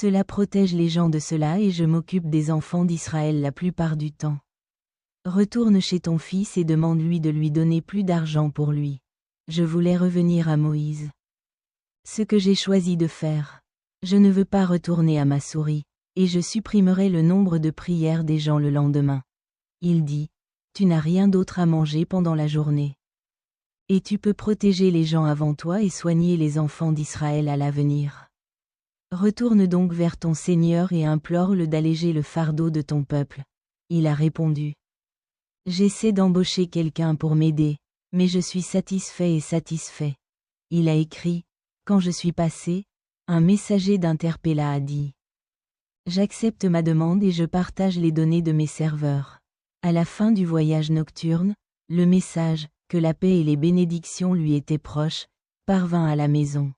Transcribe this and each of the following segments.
Cela protège les gens de cela et je m'occupe des enfants d'Israël la plupart du temps. Retourne chez ton fils et demande-lui de lui donner plus d'argent pour lui. Je voulais revenir à Moïse. Ce que j'ai choisi de faire. Je ne veux pas retourner à ma souris, et je supprimerai le nombre de prières des gens le lendemain. Il dit, tu n'as rien d'autre à manger pendant la journée. Et tu peux protéger les gens avant toi et soigner les enfants d'Israël à l'avenir. Retourne donc vers ton Seigneur et implore-le d'alléger le fardeau de ton peuple. Il a répondu. J'essaie d'embaucher quelqu'un pour m'aider, mais je suis satisfait et satisfait. Il a écrit, quand je suis passé, un messager d'Interpella a dit. J'accepte ma demande et je partage les données de mes serveurs. À la fin du voyage nocturne, le message, que la paix et les bénédictions lui étaient proches, parvint à la maison.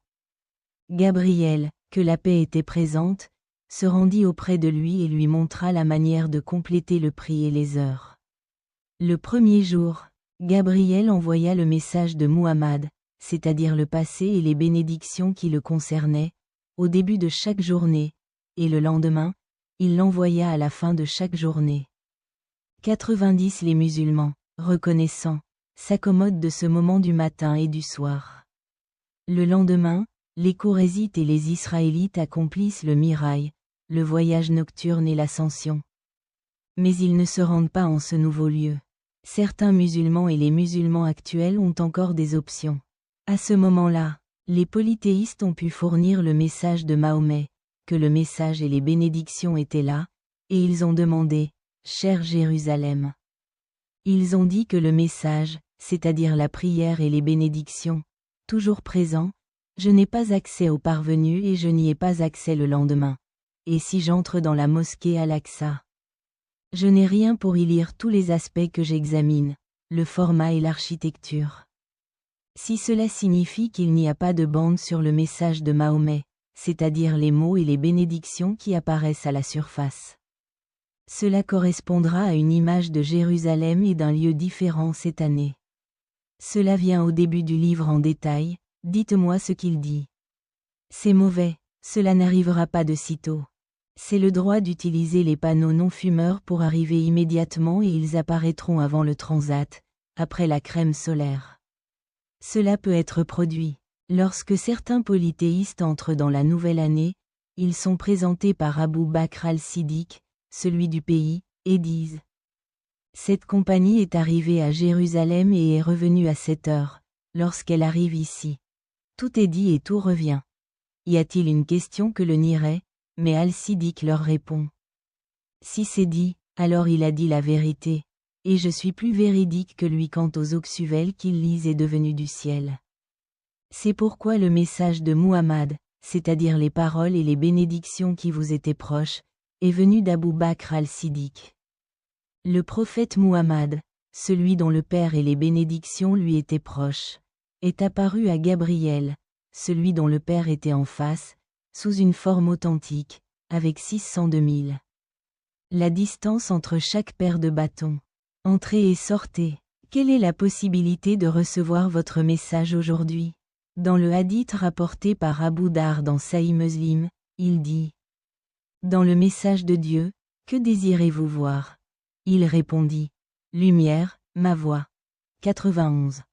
Gabriel, que la paix était présente, se rendit auprès de lui et lui montra la manière de compléter le prix et les heures. Le premier jour, Gabriel envoya le message de Muhammad, c'est-à-dire le passé et les bénédictions qui le concernaient, au début de chaque journée, et le lendemain, il l'envoya à la fin de chaque journée. 90 Les musulmans, reconnaissants, s'accommodent de ce moment du matin et du soir. Le lendemain, les Courayzites et les Israélites accomplissent le mirail, le voyage nocturne et l'ascension. Mais ils ne se rendent pas en ce nouveau lieu. Certains musulmans et les musulmans actuels ont encore des options. À ce moment-là, les polythéistes ont pu fournir le message de Mahomet, que le message et les bénédictions étaient là, et ils ont demandé, chère Jérusalem. Ils ont dit que le message, c'est-à-dire la prière et les bénédictions, toujours présents, je n'ai pas accès aux parvenus et je n'y ai pas accès le lendemain. Et si j'entre dans la mosquée Al-Aqsa, je n'ai rien pour y lire tous les aspects que j'examine, le format et l'architecture. Si cela signifie qu'il n'y a pas de bande sur le message de Mahomet, c'est-à-dire les mots et les bénédictions qui apparaissent à la surface. Cela correspondra à une image de Jérusalem et d'un lieu différent cette année. Cela vient au début du livre en détail, dites-moi ce qu'il dit. C'est mauvais, cela n'arrivera pas de sitôt. C'est le droit d'utiliser les panneaux non-fumeurs pour arriver immédiatement et ils apparaîtront avant le transat, après la crème solaire. Cela peut être produit. Lorsque certains polythéistes entrent dans la nouvelle année, ils sont présentés par Abou Bakr al-Siddiq, celui du pays, et disent. Cette compagnie est arrivée à Jérusalem et est revenue à cette heure, lorsqu'elle arrive ici. Tout est dit et tout revient. Y a-t-il une question que le nierait? Mais al-Siddiq leur répond. Si c'est dit, alors il a dit la vérité, et je suis plus véridique que lui quant aux oxuvelles qu'il lise est devenu du ciel. C'est pourquoi le message de Muhammad, c'est-à-dire les paroles et les bénédictions qui vous étaient proches, est venu d'Abou Bakr al-Siddiq. Le prophète Muhammad, celui dont le Père et les bénédictions lui étaient proches, est apparu à Gabriel, celui dont le Père était en face, sous une forme authentique, avec 602 000. La distance entre chaque paire de bâtons. Entrez et sortez. Quelle est la possibilité de recevoir votre message aujourd'hui? Dans le hadith rapporté par Abu Dar dans Sahih Muslim, il dit. Dans le message de Dieu, que désirez-vous voir? Il répondit. Lumière, ma voix. 91.